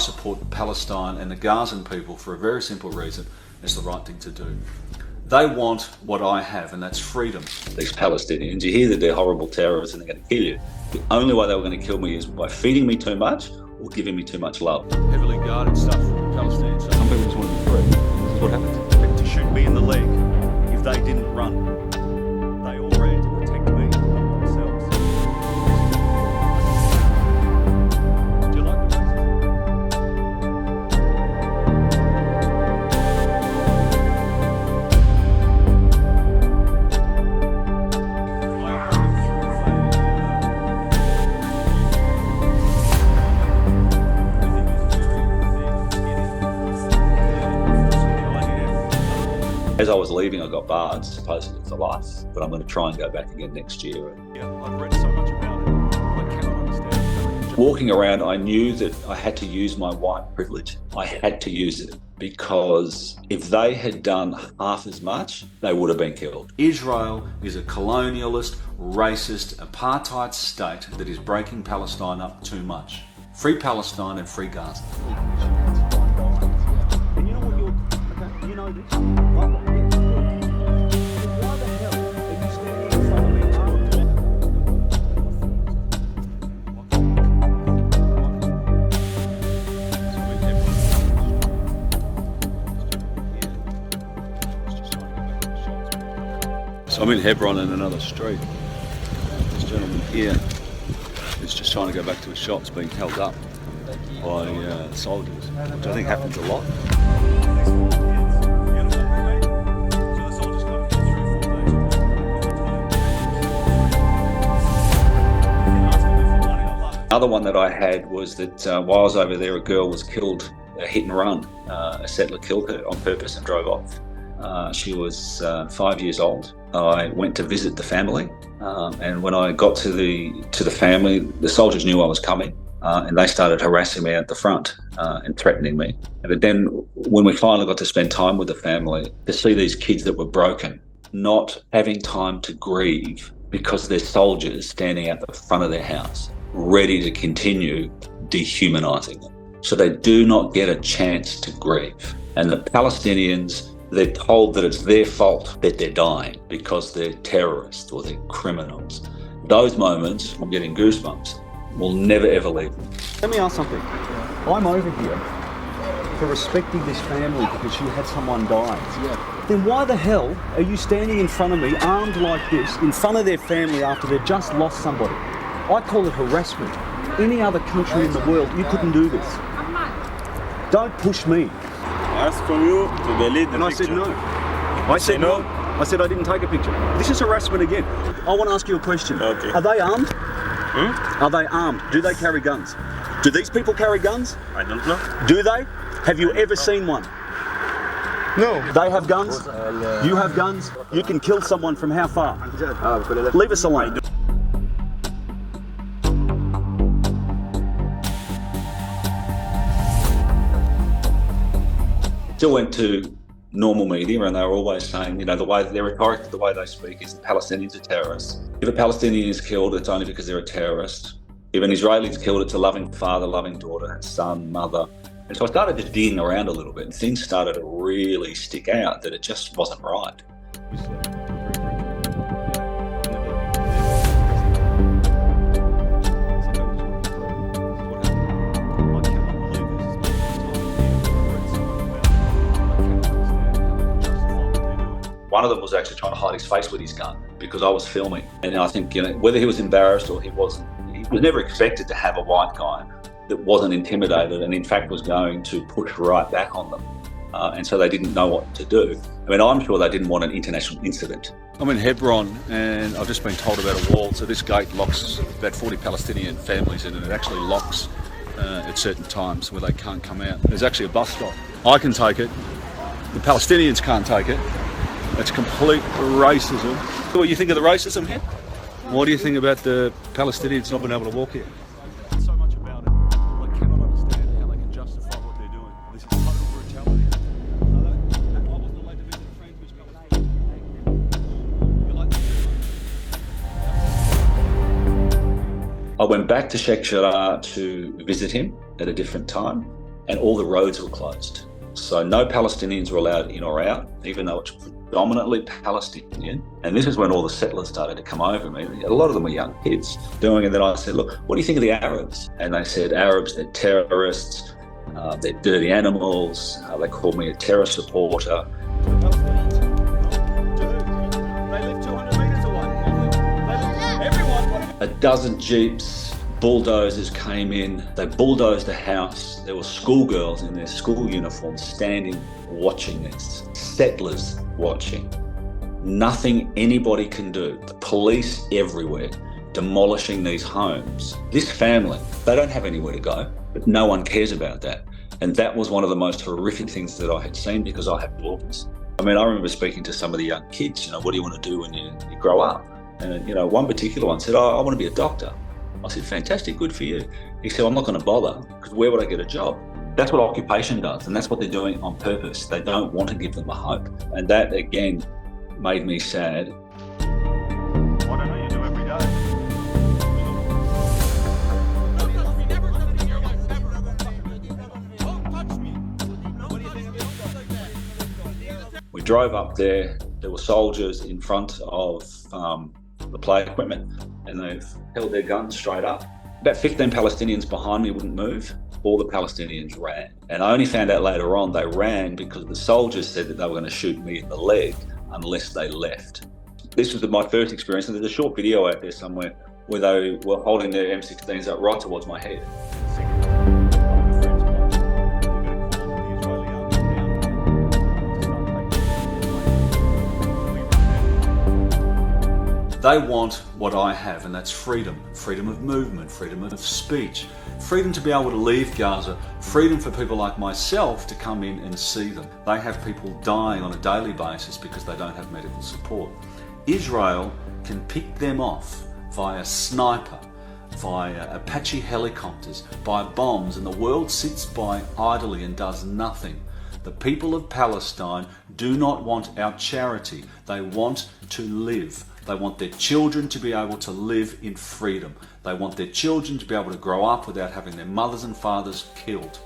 support Palestine and the Gazan people for a very simple reason. It's the right thing to do. They want what I have, and that's freedom. These Palestinians, you hear that they're horrible terrorists and they're going to kill you. The only way they were going to kill me is by feeding me too much or giving me too much love. Heavily guarded stuff from the Palestinians. Some people just want to be free. This is what happens. To shoot me in the leg if they didn't run. They all ran to protect me, not themselves. Do you like this? As I was leaving, I got barred, supposedly for life, but I'm going to try and go back again next year. Yeah, I've read so much about it. I cannot understand. Walking around, I knew that I had to use my white privilege. I had to use it because if they had done half as much, they would have been killed. Israel is a colonialist, racist, apartheid state that is breaking Palestine up too much. Free Palestine and free Gaza. And you know what you're... You know this? Why the hell are you standing in front of me So I'm in Hebron in another street. This gentleman here is just trying to go back to his shops, being held up by soldiers, which I think happens a lot. Another one that I had was that while I was over there, a girl was killed, a hit and run. A settler killed her on purpose and drove off. She was 5 years old. I went to visit the family, and when I got to the family, the soldiers knew I was coming, and they started harassing me at the front and threatening me. But then when we finally got to spend time with the family, to see these kids that were broken, not having time to grieve because there's soldiers standing at the front of their house, ready to continue dehumanizing them. So they do not get a chance to grieve. And the Palestinians, they're told that it's their fault that they're dying because they're terrorists or they're criminals. Those moments, I'm getting goosebumps, will never ever leave me. Let me ask something. I'm over here for respecting this family because you had someone die. Yeah. Then why the hell are you standing in front of me, armed like this, in front of their family after they've just lost somebody? I call it harassment. Any other country in the world, you couldn't do this. Don't push me. I asked from you to delete the And I picture. said no. I said no. I said I didn't take a picture. This is harassment again. I want to ask you a question. Okay. Are they armed? Are they armed? Do they carry guns? Do these people carry guns? I don't know. Do they? Have you ever seen one? No. They have guns? You have guns? You can kill someone from how far? Leave us alone. Still went to normal media and they were always saying, the way their rhetoric, the way they speak is the Palestinians are terrorists. If a Palestinian is killed, it's only because they're a terrorist. If an Israeli is killed, it's a loving father, loving daughter, son, mother. And so I started just digging around a little bit and things started to really stick out that it just wasn't right. One of them was actually trying to hide his face with his gun because I was filming. And I think, whether he was embarrassed or he wasn't, he was never expected to have a white guy that wasn't intimidated and in fact was going to push right back on them. And so they didn't know what to do. I mean, I'm sure they didn't want an international incident. I'm in Hebron and I've just been told about a wall. So this gate locks about 40 Palestinian families in, and it actually locks at certain times where they can't come out. There's actually a bus stop. I can take it. The Palestinians can't take it. It's complete racism. What do you think of the racism here? What do you think about the Palestinians not being able to walk here? So much about it. I cannot understand how they can justify what they're doing. This is total brutality. I was delayed to visit a friend who's I went back to Sheikh Jarrah to visit him at a different time. and all the roads were closed. So no Palestinians were allowed in or out, even though it's predominantly Palestinian. And this is when all the settlers started to come over me. A lot of them were young kids doing it. And then I said, look, what do you think of the Arabs? And they said, Arabs, they're terrorists, they're dirty animals. They called me a terror supporter. A dozen jeeps, bulldozers came in. They bulldozed the house. There were schoolgirls in their school uniforms standing, watching this. Settlers watching. Nothing anybody can do. The police everywhere, demolishing these homes. This family, they don't have anywhere to go, but no one cares about that. And that was one of the most horrific things that I had seen, because I have daughters. I mean, I remember speaking to some of the young kids, what do you want to do when you grow up? And, one particular one said, I want to be a doctor. I said, fantastic, good for you. He said, I'm not going to bother, because where would I get a job? That's what occupation does, and that's what they're doing on purpose. They don't want to give them a hope. And that, again, made me sad. What I know you do every day. We drove up there. There were soldiers in front of the play equipment, and they've held their guns straight up. About 15 Palestinians behind me wouldn't move. All the Palestinians ran. And I only found out later on they ran because the soldiers said that they were going to shoot me in the leg unless they left. This was my first experience, and there's a short video out there somewhere where they were holding their M16s up right towards my head. They want what I have, and that's freedom. Freedom of movement, freedom of speech, freedom to be able to leave Gaza, freedom for people like myself to come in and see them. They have people dying on a daily basis because they don't have medical support. Israel can pick them off via sniper, via Apache helicopters, by bombs, and the world sits by idly and does nothing. The people of Palestine do not want our charity. They want to live. They want their children to be able to live in freedom. They want their children to be able to grow up without having their mothers and fathers killed.